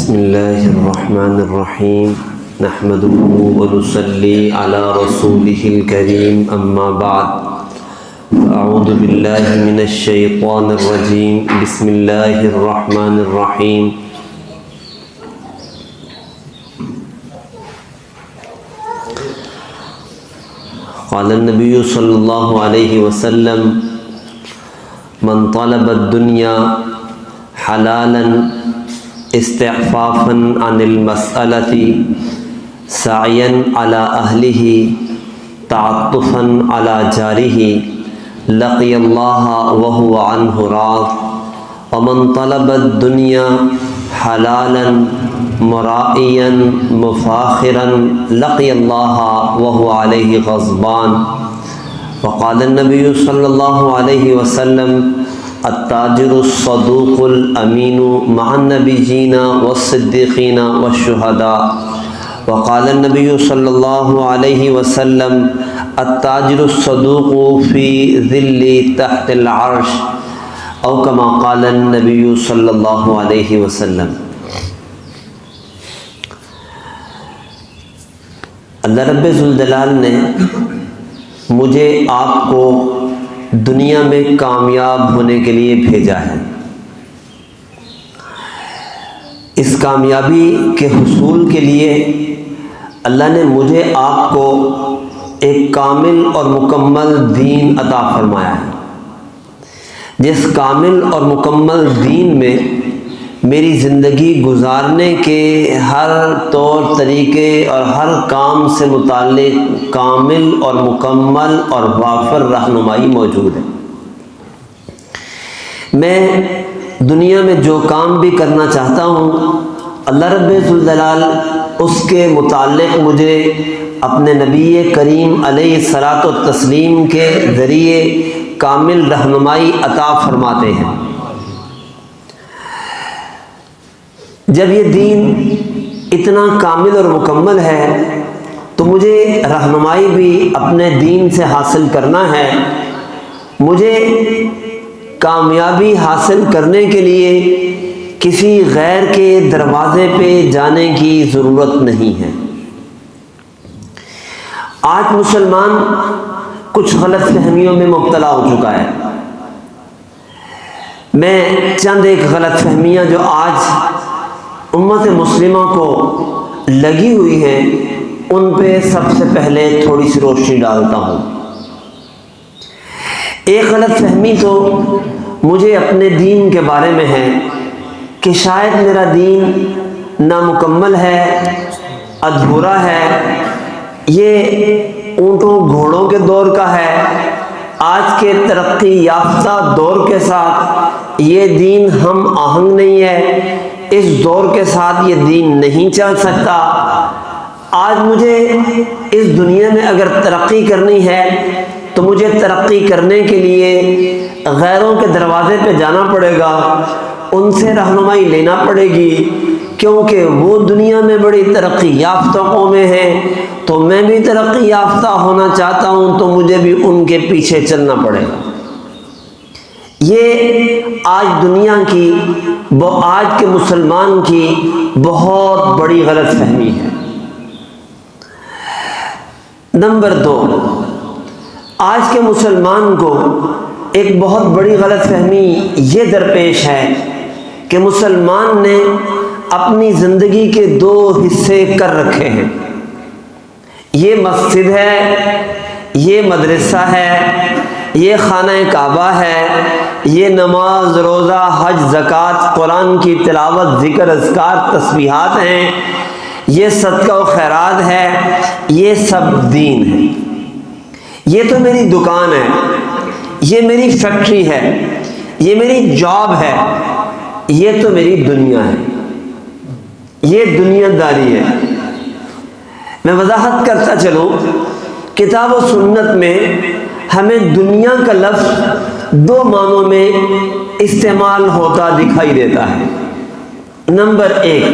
بسم اللہ الرحمن الرحیم نحمده ونصلی علی رسوله الکریم اما بعد اعوذ باللہ من الشیطان الرجیم بسم اللہ الرحمن الرحیم قال النبی صلی اللہ علیہ وسلم من طلب الدنیا حلالا استعفافا عن المسألة سعيا على أهله تعطفا على جاره لقي الله وهو عنه راض ومن طلب الدنيا حلالا مرائيا مفاخرا لقي الله وهو عليه غضبان وقال النبي صلى الله عليه وسلم التاجر الصدوق الامین مع النبیین والصدیقین والشہداء وقال النبی صلی اللہ علیہ وسلم التاجر الصدوق فی ظل تحت العرش او کما قال النبی صلی اللہ علیہ وسلم۔ اللہ رب ذوالجلال نے مجھے آپ کو دنیا میں کامیاب ہونے کے لیے بھیجا ہے۔ اس کامیابی کے حصول کے لیے اللہ نے مجھے آپ کو ایک کامل اور مکمل دین عطا فرمایا ہے، جس کامل اور مکمل دین میں میری زندگی گزارنے کے ہر طور طریقے اور ہر کام سے متعلق کامل اور مکمل اور وافر رہنمائی موجود ہے۔ میں دنیا میں جو کام بھی کرنا چاہتا ہوں اللہ رب ذوالجلال اس کے متعلق مجھے اپنے نبی کریم علیہ الصلاۃ والتسلیم کے ذریعے کامل رہنمائی عطا فرماتے ہیں۔ جب یہ دین اتنا کامل اور مکمل ہے تو مجھے رہنمائی بھی اپنے دین سے حاصل کرنا ہے۔ مجھے کامیابی حاصل کرنے کے لیے کسی غیر کے دروازے پہ جانے کی ضرورت نہیں ہے۔ آج مسلمان کچھ غلط فہمیوں میں مبتلا ہو چکا ہے۔ میں چند ایک غلط فہمیاں جو آج امت مسلمہ کو لگی ہوئی ہیں ان پہ سب سے پہلے تھوڑی سی روشنی ڈالتا ہوں۔ ایک غلط فہمی تو مجھے اپنے دین کے بارے میں ہے کہ شاید میرا دین نامکمل ہے، ادھورا ہے، یہ اونٹوں گھوڑوں کے دور کا ہے۔ آج کے ترقی یافتہ دور کے ساتھ یہ دین ہم آہنگ نہیں ہے، اس دور کے ساتھ یہ دین نہیں چل سکتا۔ آج مجھے اس دنیا میں اگر ترقی کرنی ہے تو مجھے ترقی کرنے کے لیے غیروں کے دروازے پہ جانا پڑے گا، ان سے رہنمائی لینا پڑے گی، کیونکہ وہ دنیا میں بڑی ترقی یافتہ قومیں ہیں تو میں بھی ترقی یافتہ ہونا چاہتا ہوں تو مجھے بھی ان کے پیچھے چلنا پڑے گا۔ یہ آج دنیا کی آج کے مسلمان کی بہت بڑی غلط فہمی ہے۔ نمبر 2، آج کے مسلمان کو ایک بہت بڑی غلط فہمی یہ درپیش ہے کہ مسلمان نے اپنی زندگی کے 2 حصے کر رکھے ہیں۔ یہ مسجد ہے، یہ مدرسہ ہے، یہ خانہ کعبہ ہے، یہ نماز، روزہ، حج، زکوٰۃ، قرآن کی تلاوت، ذکر، اذکار، تسبیحات ہیں، یہ صدقہ و خیرات ہے، یہ سب دین ہے۔ یہ تو میری دکان ہے، یہ میری فیکٹری ہے، یہ میری جاب ہے، یہ تو میری دنیا ہے، یہ دنیا داری ہے۔ میں وضاحت کرتا چلوں، کتاب و سنت میں ہمیں دنیا کا لفظ 2 معنوں میں استعمال ہوتا دکھائی دیتا ہے۔ نمبر 1،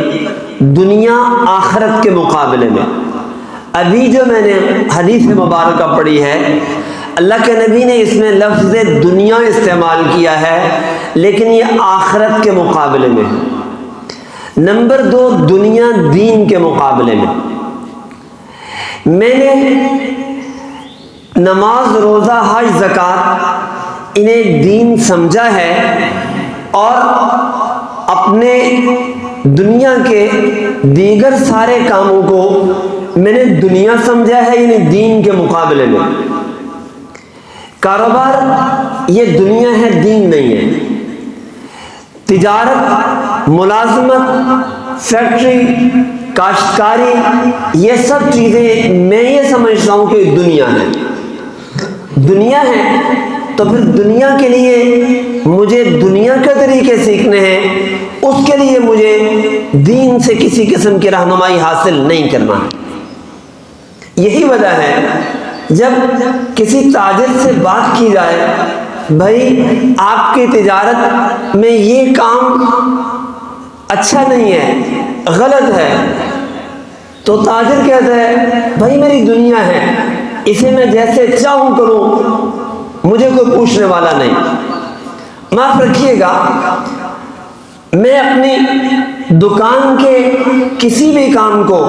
دنیا آخرت کے مقابلے میں۔ ابھی جو میں نے حدیث مبارکہ پڑھی ہے اللہ کے نبی نے اس میں لفظ دنیا استعمال کیا ہے، لیکن یہ آخرت کے مقابلے میں ہے۔ نمبر 2 دنیا دین کے مقابلے میں نے نماز، روزہ، حج، زکوٰۃ انہیں دین سمجھا ہے، اور اپنے دنیا کے دیگر سارے کاموں کو میں نے دنیا سمجھا ہے، یعنی دین کے مقابلے میں۔ کاروبار یہ دنیا ہے، دین نہیں ہے۔ تجارت، ملازمت، فیکٹری، کاشتکاری، یہ سب چیزیں میں یہ سمجھتا ہوں کہ دنیا ہے۔ دنیا ہے تو پھر دنیا کے لیے مجھے دنیا کے طریقے سیکھنے ہیں، اس کے لیے مجھے دین سے کسی قسم کی رہنمائی حاصل نہیں کرنا ہے۔ یہی وجہ ہے جب کسی تاجر سے بات کی جائے، بھائی آپ کی تجارت میں یہ کام اچھا نہیں ہے، غلط ہے، تو تاجر کہتا ہے بھائی میری دنیا ہے، اسے میں جیسے چاہوں کروں، مجھے کوئی پوچھنے والا نہیں۔ معاف رکھیے گا، میں اپنی دکان کے کسی بھی کام کو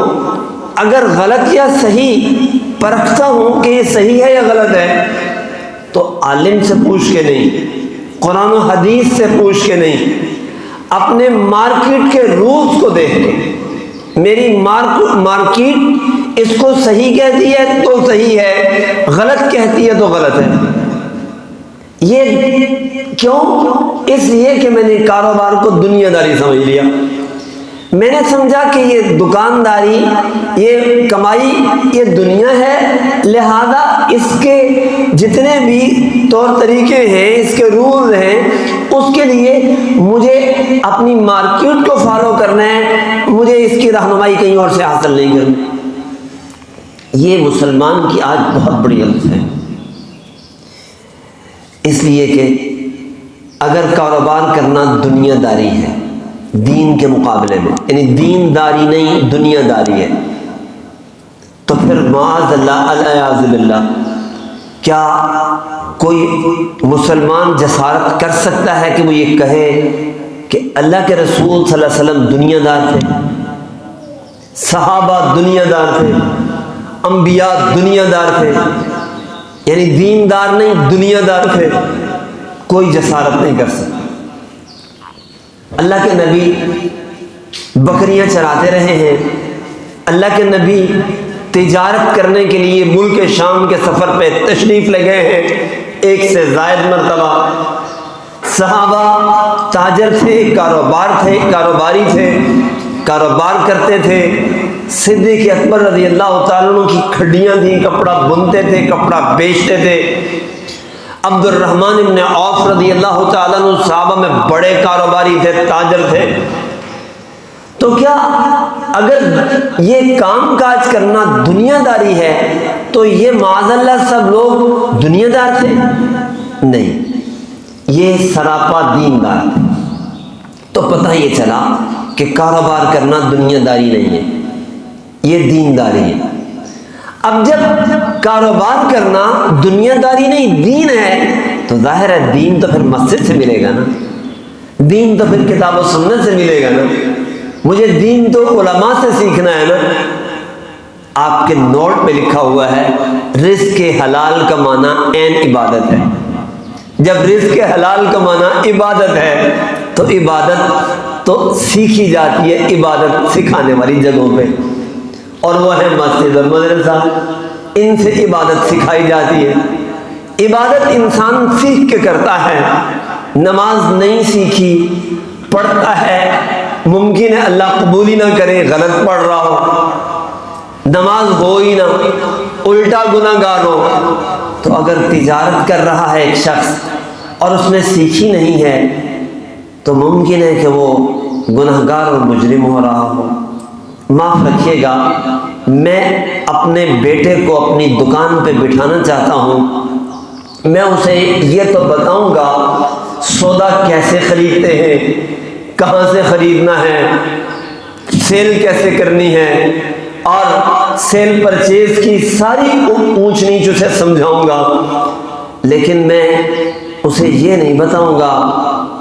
اگر غلط یا صحیح پرکھتا ہوں کہ یہ صحیح ہے یا غلط ہے، تو عالم سے پوچھ کے نہیں، قرآن و حدیث سے پوچھ کے نہیں، اپنے مارکیٹ کے رولز کو دیکھ کے، میری مارکیٹ اس کو صحیح کہتی ہے تو صحیح ہے، غلط کہتی ہے تو غلط ہے۔ یہ کیوں؟ اس لیے کہ میں نے کاروبار کو دنیا داری سمجھ لیا۔ میں نے سمجھا کہ یہ دکانداری، یہ کمائی، یہ دنیا ہے، لہذا اس کے جتنے بھی طور طریقے ہیں، اس کے رول ہیں، اس کے لیے مجھے اپنی مارکیٹ کو فالو کرنا ہے، مجھے اس کی رہنمائی کہیں اور سے حاصل نہیں کرنی۔ یہ مسلمان کی آج بہت بڑی غلط ہے، اس لیے کہ اگر کاروبار کرنا دنیا داری ہے دین کے مقابلے میں، یعنی دین داری نہیں دنیا داری ہے، تو پھر معاذ اللہ العیاذ باللہ کیا کوئی مسلمان جسارت کر سکتا ہے کہ وہ یہ کہے کہ اللہ کے رسول صلی اللہ علیہ وسلم دنیا دار تھے، صحابہ دنیا دار تھے، انبیاء دنیا دار تھے، یعنی دین دار نہیں دنیا دار تھے؟ کوئی جسارت نہیں کر سکتا۔ اللہ کے نبی بکریاں چراتے رہے ہیں، اللہ کے نبی تجارت کرنے کے لیے ملک شام کے سفر پہ تشریف لے گئے ہیں 1 سے زائد مرتبہ۔ صحابہ تاجر تھے، کاروباری تھے، کاروبار کرتے تھے۔ صدیق اکبر رضی اللہ تعالیٰ عنہ کی کھڈیاں تھیں، کپڑا بنتے تھے، کپڑا بیچتے تھے۔ عبد الرحمن ابن عوف رضی اللہ تعالیٰ عنہ صحابہ میں بڑے کاروباری تھے، تاجر تھے۔ تو کیا اگر یہ کام کاج کرنا دنیا داری ہے تو یہ معاذ اللہ سب لوگ دنیا دار تھے؟ نہیں، یہ سراپا دین دار تھے۔ تو پتہ یہ چلا کہ کاروبار کرنا دنیا داری نہیں ہے، یہ دین داری ہے۔ اب جب کاروبار کرنا دنیا داری نہیں دین ہے، تو ظاہر ہے دین تو پھر مسجد سے ملے گا نا، دین تو پھر کتاب و سنت سے ملے گا نا، مجھے دین تو علماء سے سیکھنا ہے نا۔ آپ کے نوٹ پہ لکھا ہوا ہے رزق حلال کا معنی عین عبادت ہے۔ جب رزق حلال کا معنی عبادت ہے تو عبادت تو سیکھی جاتی ہے عبادت سکھانے والی جگہوں پہ، اور وہ ہے مسجد اور مدرسہ، ان سے عبادت سکھائی جاتی ہے۔ عبادت انسان سیکھ کے کرتا ہے، نماز نہیں سیکھی پڑھتا ہے، ممکن ہے اللہ قبول ہی نہ کرے، غلط پڑھ رہا ہو، نماز ہو ہی نہ، الٹا گناہ گار ہو۔ تو اگر تجارت کر رہا ہے ایک شخص اور اس نے سیکھی نہیں ہے تو ممکن ہے کہ وہ گناہ گار اور مجرم ہو رہا ہو۔ معاف رکھیے گا، میں اپنے بیٹے کو اپنی دکان پہ بٹھانا چاہتا ہوں، میں اسے یہ تو بتاؤں گا سودا کیسے خریدتے ہیں، کہاں سے خریدنا ہے، سیل کیسے کرنی ہے، اور سیل پرچیز کی ساری اونچ نیچ اسے سمجھاؤں گا، لیکن میں اسے یہ نہیں بتاؤں گا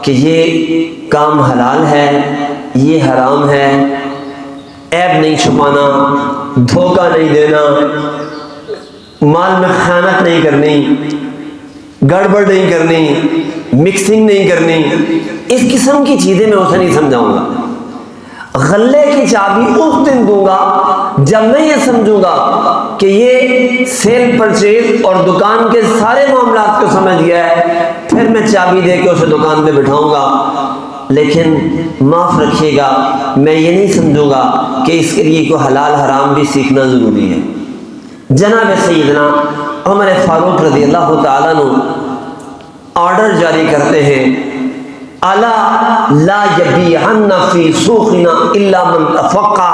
کہ یہ کام حلال ہے یہ حرام ہے، عیب نہیں چھپانا، دھوکہ نہیں دینا، مال میں خیانت نہیں کرنی، گڑبڑ نہیں کرنی، مکسنگ نہیں کرنی، اس قسم کی چیزیں میں اسے نہیں سمجھاؤں گا۔ غلے کی چابی اس دن دوں گا جب میں یہ سمجھوں گا کہ یہ سیل پرچیز اور دکان کے سارے معاملات کو سمجھ گیا ہے، پھر میں چابی دے کے اسے دکان پہ بٹھاؤں گا۔ لیکن معاف رکھیے گا، میں یہ نہیں سمجھوں گا کہ اس کے لیے کوئی حلال حرام بھی سیکھنا ضروری ہے۔ جناب سیدنا عمر فاروق رضی اللہ تعالیٰ عنہ آرڈر جاری کرتے ہیں، الا لا یبیعن فی سوقنا الا من تفقہ،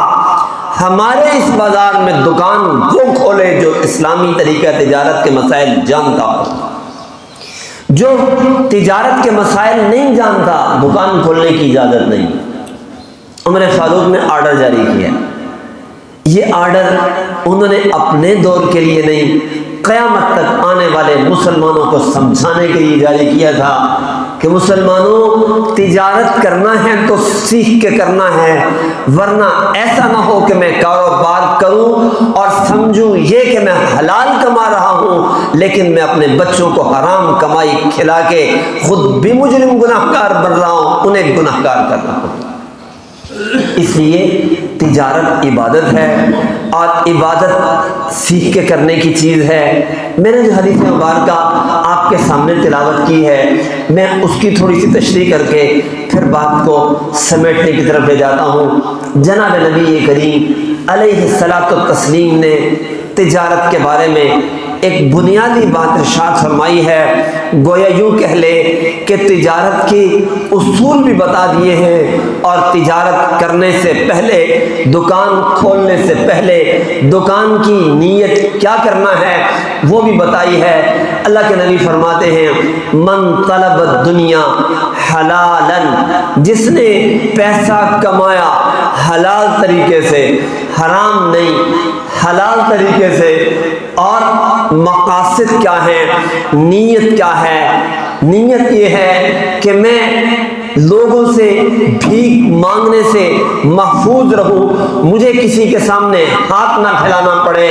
ہمارے اس بازار میں دکان وہ کھولے جو اسلامی طریقہ تجارت کے مسائل جانتا ہو۔ جو تجارت کے مسائل نہیں جانتا دکان کھولنے کی اجازت نہیں۔ عمر فاروق نے آرڈر جاری کیا۔ یہ آرڈر انہوں نے اپنے دور کے لیے نہیں، قیامت تک آنے والے مسلمانوں کو سمجھانے کے لیے جاری کیا تھا کہ مسلمانوں، تجارت کرنا ہے تو سیکھ کے کرنا ہے، ورنہ ایسا نہ ہو کہ میں کاروبار کروں اور سمجھوں یہ کہ میں حلال کما رہا ہوں لیکن میں اپنے بچوں کو حرام کمائی کھلا کے خود بھی مجرم گناہگار بن رہا ہوں، انہیں گناہگار کر رہا ہوں۔ اس لیے تجارت عبادت ہے اور عبادت سیکھ کے کرنے کی چیز ہے۔ میں نے جو حدیث مبارکہ آپ کے سامنے تلاوت کی ہے، میں اس کی تھوڑی سی تشریح کر کے پھر بات کو سمیٹنے کی طرف لے جاتا ہوں۔ جناب نبی کریم علیہ الصلاۃ والتسلیم نے تجارت کے بارے میں ایک بنیادی بات ارشاد فرمائی ہے، گویا یوں کہہ لے کہ تجارت کی اصول بھی بتا دیے ہیں، اور تجارت کرنے سے پہلے، دکان کھولنے سے پہلے دکان کی نیت کیا کرنا ہے وہ بھی بتائی ہے۔ اللہ کے نبی فرماتے ہیں، من طلب الدنیا حلالا، جس نے پیسہ کمایا حلال طریقے سے، حرام نہیں، حلال طریقے سے، اور مقاصد کیا ہے، نیت کیا ہے؟ نیت یہ ہے کہ میں لوگوں سے بھیک مانگنے سے محفوظ رہوں، مجھے کسی کے سامنے ہاتھ نہ پھیلانا پڑے۔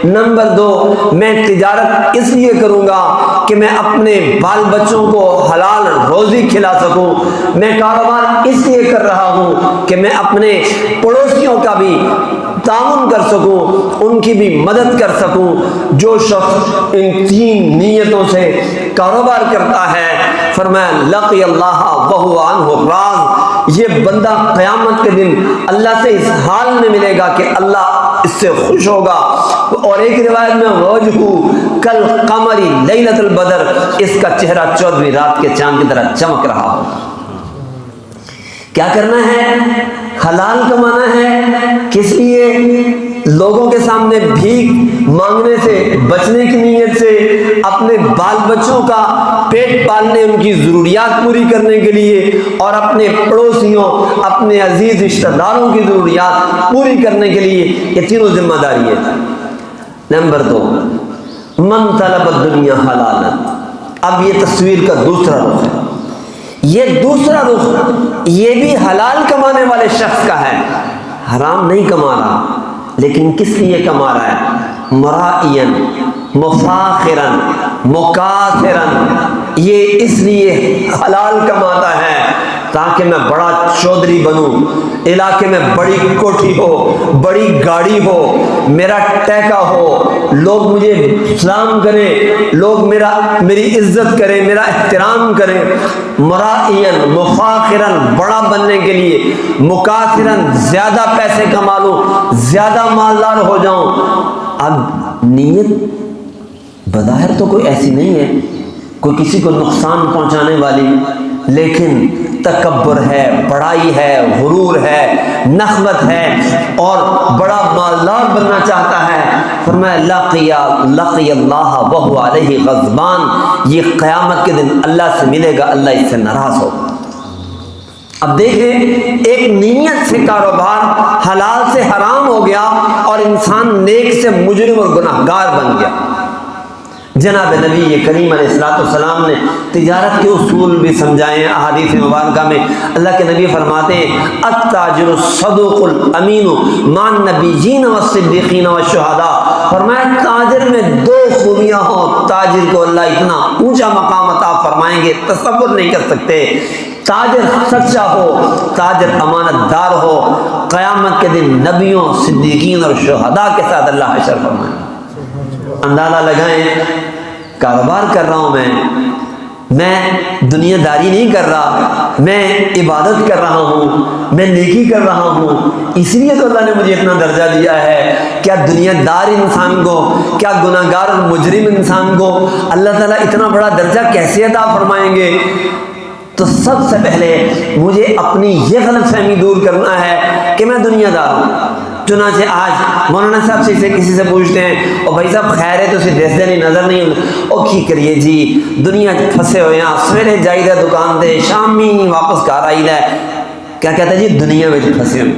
نمبر 2، میں تجارت اس لیے کروں گا کہ میں اپنے بال بچوں کو حلال روزی کھلا سکوں۔ میں کاروبار اس لیے کر رہا ہوں کہ میں اپنے پڑوسیوں کا بھی تعاون کر سکوں، ان کی بھی مدد کر سکوں۔ جو شخص ان 3 نیتوں سے کاروبار کرتا ہے، فرمایا لقی اللہ وہو عنہ راض، یہ بندہ قیامت کے دن اللہ سے اس حال میں ملے گا کہ اللہ اس سے خوش ہوگا۔ اور ایک روایت میں وجہہ کل قمر لیلۃ البدر، اس کا چہرہ 14ویں رات کے چاند کی طرح چمک رہا ہوگا۔ کیا کرنا ہے؟ حلال کمانا ہے۔ کس لیے؟ لوگوں کے سامنے بھیک مانگنے سے بچنے کی نیت سے، اپنے بال بچوں کا پیٹ پالنے، ان کی ضروریات پوری کرنے کے لیے، اور اپنے پڑوسیوں، اپنے عزیز رشتہ داروں کی ضروریات پوری کرنے کے لیے۔ یہ تینوں ذمہ داری ہے۔ نمبر 2، من طلب الدنیا حلالا، اب یہ تصویر کا دوسرا رخ ہے۔ یہ دوسرا رخ یہ بھی حلال کمانے والے شخص کا ہے، حرام نہیں کما رہا، لیکن کس لیے کما رہا ہے؟ مرائین، مفاخرن، مکاثرن، یہ اس لیے حلال کماتا ہے تاکہ میں بڑا چودھری بنوں، علاقے میں بڑی کوٹھی ہو، بڑی گاڑی ہو، میرا ٹیکا ہو، لوگ مجھے سلام کریں، لوگ میری عزت کریں، میرا احترام کریں۔ مرائین، مفاخرن، بڑا بننے کے لیے، مکاثرن، زیادہ پیسے کما لوں، زیادہ مالدار ہو جاؤں۔ اب نیت بظاہر تو کوئی ایسی نہیں ہے، کوئی کسی کو نقصان پہنچانے والی، لیکن تکبر ہے، بڑائی ہے، غرور ہے، نخوت ہے، اور بڑا مالدار بننا چاہتا ہے۔ فرمایا لقی اللہ وہو علیہ غضبان، یہ قیامت کے دن اللہ سے ملے گا، اللہ اس سے ناراض ہوگا۔ اب دیکھیں، ایک نیت سے کاروبار حلال سے حرام ہو گیا اور انسان نیک سے مجرم اور گناہگار بن گیا۔ جناب نبی کریم علیہ السلام نے تجارت کے اصول بھی سمجھائے ہیں احادیث مبارکہ میں۔ اللہ کے نبی فرماتے ہیں التاجر الصدوق الامین مع النبیین والصدیقین والشہداء، فرمایا تاجر میں دو خوبیاں ہوں، تاجر کو اللہ اتنا اونچا مقام عطا فرمائیں گے تصور نہیں کر سکتے۔ تاجر سچا ہو، تاجر امانت دار ہو، قیامت کے دن نبیوں، صدیقین اور شہداء کے ساتھ اللہ حشر فرمائیں گے۔ اندازہ لگائیں، کاروبار کر رہا ہوں میں دنیا داری نہیں کر رہا، میں عبادت کر رہا ہوں، میں نیکی کر رہا ہوں، اس لیے تو اللہ نے مجھے اتنا درجہ دیا ہے۔ کیا دنیا دار انسان کو، کیا گناہ گار اور مجرم انسان کو اللہ تعالیٰ اتنا بڑا درجہ کیسے عطا فرمائیں گے؟ تو سب سے پہلے مجھے اپنی یہ غلط فہمی دور کرنا ہے کہ میں دنیا دار ہوں۔ چنانچہ آج مولانا صاحب سے کسی سے پوچھتے ہیں او بھائی صاحب خیر ہے تو اسے دیکھ دینی نظر نہیں او کی کریے جی دنیا پھنسے ہوئے ہیں، سویرے جائی دا دکان دے شامی واپس گھر آئی دا، کیا کہتا ہے جی دنیا میں پھنسے ہوئے،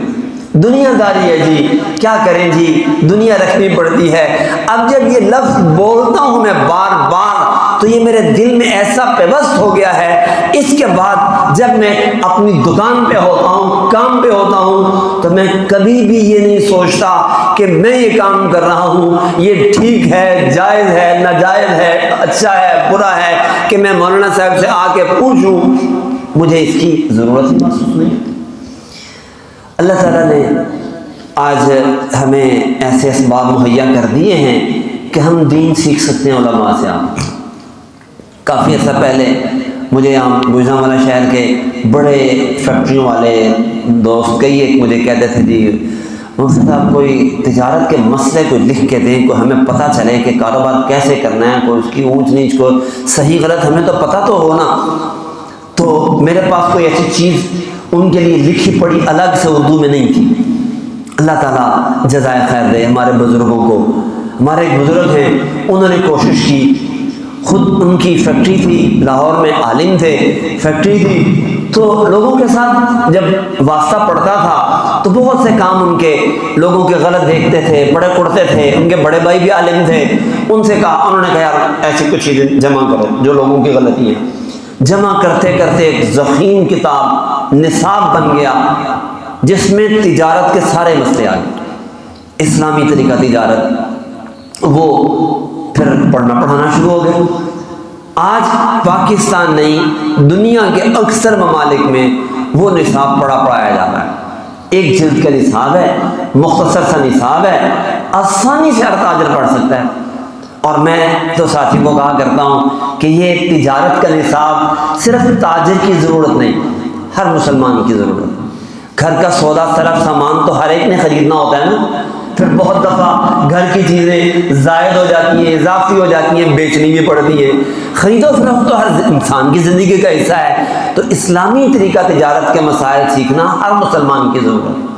دنیا داری ہے جی، کیا کریں جی دنیا رکھنی پڑتی ہے۔ اب جب یہ لفظ بولتا ہوں میں بار بار تو یہ میرے دل میں ایسا پیوست ہو گیا ہے، اس کے بعد جب میں اپنی دکان پہ ہوتا ہوں، کام پہ ہوتا ہوں، تو میں کبھی بھی یہ نہیں سوچتا کہ میں یہ کام کر رہا ہوں یہ ٹھیک ہے، جائز ہے، ناجائز ہے، اچھا ہے، برا ہے، کہ میں مولانا صاحب سے آ کے پوچھوں، مجھے اس کی ضرورت ہی محسوس نہیں۔ اللہ تعالیٰ نے آج ہمیں ایسے اسباب مہیا کر دیے ہیں کہ ہم دین سیکھ سکتے ہیں علماء سے۔ آپ کافی عرصہ پہلے مجھے یہاں گوجرانوالہ شہر کے بڑے فیکٹریوں والے دوست کئی ایک مجھے کہتے تھے جی مفتی صاحب کوئی تجارت کے مسئلے کو لکھ کے دیں، کوئی ہمیں پتہ چلے کہ کاروبار کیسے کرنا ہے، کوئی اس کی اونچ نیچ کو صحیح غلط ہمیں تو پتہ تو ہو نا۔ تو میرے پاس کوئی ایسی چیز ان کے لیے لکھی پڑی الگ سے اردو میں نہیں تھی۔ اللہ تعالیٰ جزائے خیر دے ہمارے بزرگوں کو۔ ہمارے ایک بزرگ ہیں، انہوں نے کوشش کی، خود ان کی فیکٹری تھی لاہور میں، عالم تھے، فیکٹری تھی، تو لوگوں کے ساتھ جب واسطہ پڑتا تھا تو بہت سے کام ان کے لوگوں کے غلط دیکھتے تھے، بڑے پڑتے تھے، ان کے بڑے بھائی بھی عالم تھے، ان سے کہا، انہوں نے کہا یار ایسی کچھ چیزیں جمع کرو جو لوگوں کی غلطی ہیں۔ جمع کرتے کرتے ایک ضخیم کتاب نصاب بن گیا جس میں تجارت کے سارے مسئلے آ گئے، اسلامی طریقہ تجارت، وہ پھر پڑھنا پڑھانا شروع ہو گئے۔ آج پاکستان نہیں دنیا کے اکثر ممالک میں وہ نصاب پڑھایا جاتا ہے، ایک جلد کا نصاب ہے، مختصر سا نصاب ہے، آسانی سے ہر تاجر پڑھ سکتا ہے۔ اور میں تو ساتھیوں کو کہا کرتا ہوں کہ یہ تجارت کا نصاب صرف تاجر کی ضرورت نہیں، ہر مسلمان کی ضرورت۔ گھر کا سودا سرف سامان تو ہر ایک نے خریدنا ہوتا ہے نا، پھر بہت دفعہ گھر کی چیزیں زائد ہو جاتی ہیں، اضافی ہو جاتی ہیں، بیچنی بھی پڑتی ہے۔ خرید و فروخت تو ہر انسان کی زندگی کا حصہ ہے، تو اسلامی طریقہ تجارت کے مسائل سیکھنا ہر مسلمان کی ضرورت ہے۔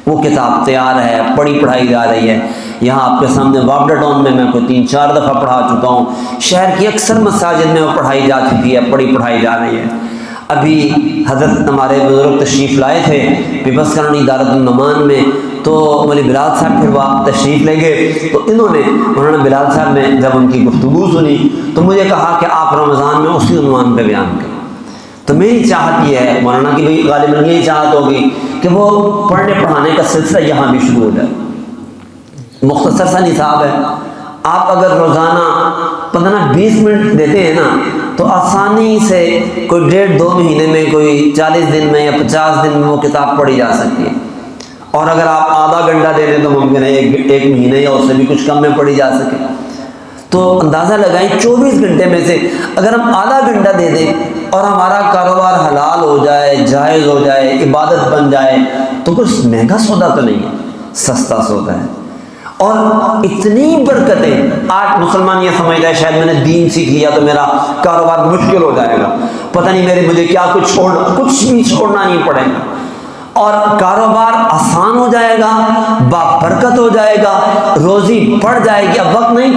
وہ کتاب تیار ہے، پڑھی پڑھائی جا رہی ہے۔ یہاں آپ کے سامنے وابڈا ٹاؤن میں کوئی 3-4 دفعہ پڑھا چکا ہوں، شہر کی اکثر مساجد میں وہ پڑھائی جا چکی ہے، پڑھی پڑھائی جا رہی ہے۔ ابھی حضرت ہمارے بزرگ تشریف لائے تھے پیپلز کالونی دارت النعمان میں، تو مولانا بلال صاحب پھر وہ تشریف لے گئے، تو انہوں نے مولانا بلال صاحب نے جب ان کی گفتگو سنی تو مجھے کہا کہ آپ رمضان میں اسی عنوان پہ بیان کریں۔ تو میری چاہت یہ ہے، مولانا کی بھی غالباً یہی چاہت ہوگی کہ وہ پڑھنے پڑھانے کا سلسلہ یہاں بھی شروع ہو جائے۔ مختصر سا نصاب ہے، آپ اگر روزانہ 15-20 منٹ دیتے ہیں نا تو آسانی سے کوئی 1.5-2 مہینے میں، کوئی 40 دن میں یا 50 دن میں وہ کتاب پڑھی جا سکتی ہے۔ اور اگر آپ آدھا گھنٹہ دے دیں تو ممکن ہے ایک مہینے یا اس سے بھی کچھ کم میں پڑھی جا سکے۔ تو اندازہ لگائیں 24 گھنٹے میں سے اگر ہم آدھا گھنٹہ دے دیں اور ہمارا کاروبار حلال ہو جائے، جائز ہو جائے، عبادت بن جائے، تو کچھ مہنگا سودا تو نہیں ہے، سستا سودا ہے۔ اور اتنی برکتیں، آج مسلمان یہ سمجھتا ہے شاید میں نے دین سیکھ لیا تو میرا کاروبار مشکل ہو جائے گا، پتہ نہیں مجھے کیا کچھ بھی چھوڑنا نہیں پڑے گا، اور کاروبار آسان ہو جائے گا، بابرکت ہو جائے گا، روزی بڑھ جائے گی۔ اب وقت نہیں،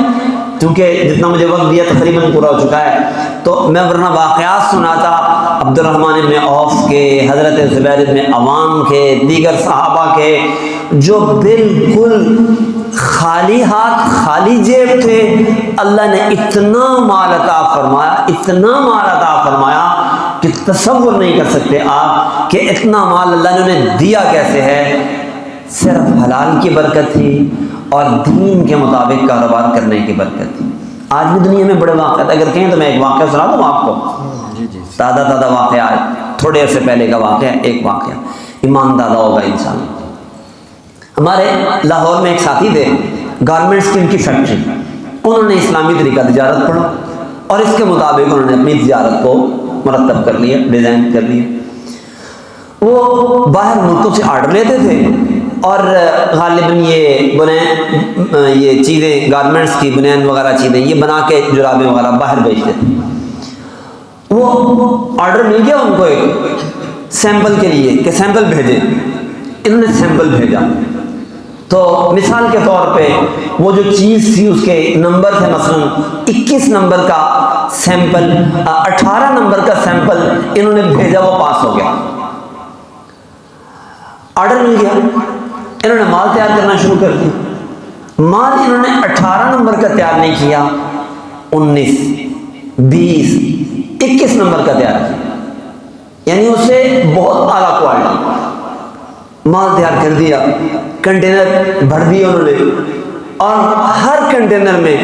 کیونکہ جتنا مجھے وقت دیا تقریباً پورا ہو چکا ہے، تو میں ورنہ واقعات سناتا عبد الرحمن بن عوف کے، حضرت زبیر بن عوام کے، دیگر صحابہ کے، جو بالکل خالی ہاتھ خالی جیب تھے، اللہ نے اتنا مال عطا فرمایا، اتنا مال عطا فرمایا کہ تصور نہیں کر سکتے آپ کہ اتنا مال اللہ نے انہیں دیا کیسے ہے۔ صرف حلال کی برکت تھی اور دین کے مطابق کاروبار کرنے کی برکت تھی۔ آج بھی دنیا میں بڑے واقعات، اگر کہیں تو میں ایک واقعہ سنا دوں آپ کو، تازہ واقعہ، تھوڑے عرصے پہلے کا واقعہ، ایک واقعہ ایمان دادا ہوگا انسان۔ ہمارے لاہور میں ایک ساتھی تھے، گارمنٹس کی ان کی فیکٹری، انہوں نے اسلامی طریقہ تجارت پڑھا اور اس کے مطابق انہوں نے اپنی تجارت کو مرتب کر لیا، ڈیزائن کر لیا۔ وہ باہر ملکوں سے آرڈر لیتے تھے اور غالباً یہ چیزیں گارمنٹس کی بنیان وغیرہ چیزیں یہ بنا کے جرابیں وغیرہ باہر بھیجتے تھے۔ وہ آرڈر مل گیا ان کو ایک سیمپل کے لیے کہ سیمپل بھیجیں، انہوں نے سیمپل بھیجا تو مثال کے طور پہ وہ جو چیز تھی اس کے نمبر تھے، مثلا 21 نمبر کا سیمپل، 18 نمبر کا سیمپل انہوں نے بھیجا، وہ پاس ہو گیا، آرڈر مل گیا۔ انہوں نے مال تیار کرنا شروع کر دیا۔ مال انہوں نے 18 نمبر کا تیار نہیں کیا، 19، 20، 21 نمبر کا تیار کیا، یعنی اس سے بہت اعلیٰ کوالٹی مال تیار کر دیا۔ کنٹینر بھر دیے انہوں نے اور ہر کنٹینر میں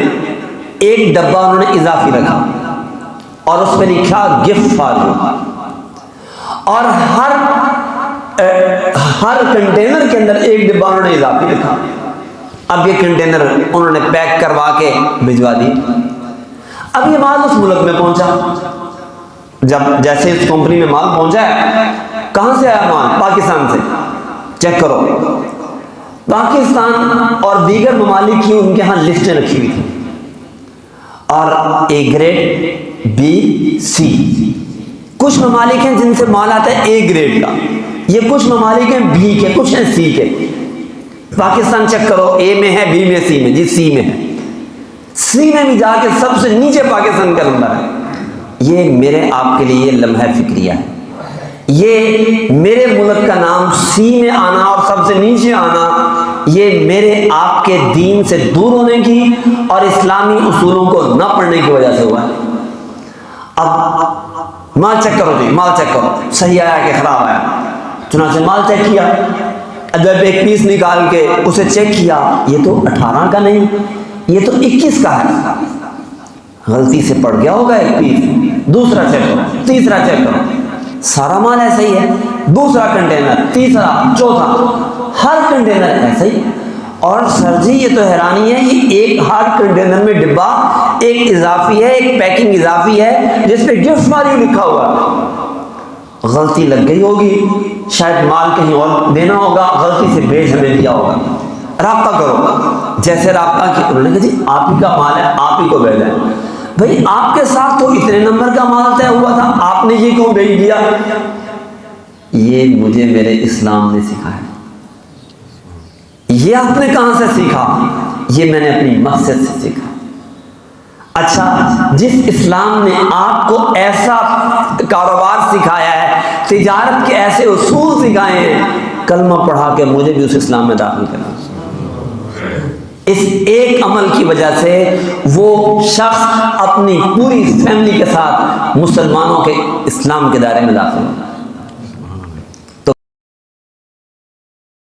ایک ڈبہ انہوں نے اضافی رکھا اور اس پہ لکھا گفٹ فار یو، اور ہر کنٹینر کے اندر ایک ڈبہ انہوں نے اضافی رکھا۔ اب یہ کنٹینر انہوں نے پیک کروا کے بھجوا دی۔ اب یہ مال اس ملک میں پہنچا، جب جیسے اس کمپنی میں مال پہنچا ہے، کہاں سے آیا مال؟ پاکستان سے۔ چیک کرو، پاکستان اور دیگر ممالک کی ان کے ہاں لسٹیں رکھی ہوئی تھیں، اور اے گریڈ، بی، سی۔ کچھ ممالک ہیں جن سے مال آتا ہے اے گریڈ کا، یہ کچھ ممالک ہیں بی کے، کچھ ہیں سی کے۔ پاکستان چیک کرو، اے میں ہے، بی میں، سی میں، جی سی میں ہے۔ سی میں بھی جا کے سب سے نیچے پاکستان کا نمبر ہے۔ یہ میرے آپ کے لیے لمحہ فکریہ ہے، یہ میرے ملک کا نام سی میں آنا اور سب سے نیچے آنا، یہ میرے آپ کے دین سے دور ہونے کی اور اسلامی اصولوں کو نہ پڑھنے کی وجہ سے ہوا ہے۔ اب مال چیک کرو جی، مال چیک کرو، صحیح آیا کہ خراب آیا؟ چنانچہ مال چیک کیا، جب ایک پیس نکال کے اسے چیک کیا، یہ تو 18 کا نہیں، یہ تو 21 کا ہے، غلطی سے پڑ گیا ہوگا ایک پیس۔ دوسرا چیک کرو، تیسرا چیک کرو، سارا مال ایسا ہی ہے۔ دوسرا کنٹینر، تیسرا، چوتھا، ہر کنٹینر ایسا ہی۔ اور سر جی یہ تو حیرانی ہے، یہ ایک ہر کنٹینر میں ڈبہ ایک اضافی ہے، ایک پیکنگ اضافی ہے جس پہ گفٹ فار یو لکھا ہوا ہے۔ غلطی لگ گئی ہوگی، شاید مال کہیں اور دینا ہوگا، غلطی سے بھیج ہمیں دیا ہوگا، رابطہ کرو۔ جیسے رابطہ کی، انہوں نے کہا جی آپ ہی کا مال ہے، آپ ہی کو بھیجا ہے۔ بھئی آپ کے ساتھ تو اتنے نمبر کا مال طے ہوا تھا، آپ نے یہ کیوں بھیج دیا؟ یہ مجھے میرے اسلام نے سکھایا۔ یہ آپ نے کہاں سے سیکھا؟ یہ میں نے اپنی مسجد سے سیکھا۔ اچھا، جس اسلام نے آپ کو ایسا کاروبار سکھایا ہے، تجارت کے ایسے اصول سکھائے ہیں، کلمہ پڑھا کے مجھے بھی اس اسلام میں داخل کرنا۔ اس ایک عمل کی وجہ سے وہ شخص اپنی پوری فیملی کے ساتھ مسلمانوں کے اسلام کے دائرے میں داخل ہو۔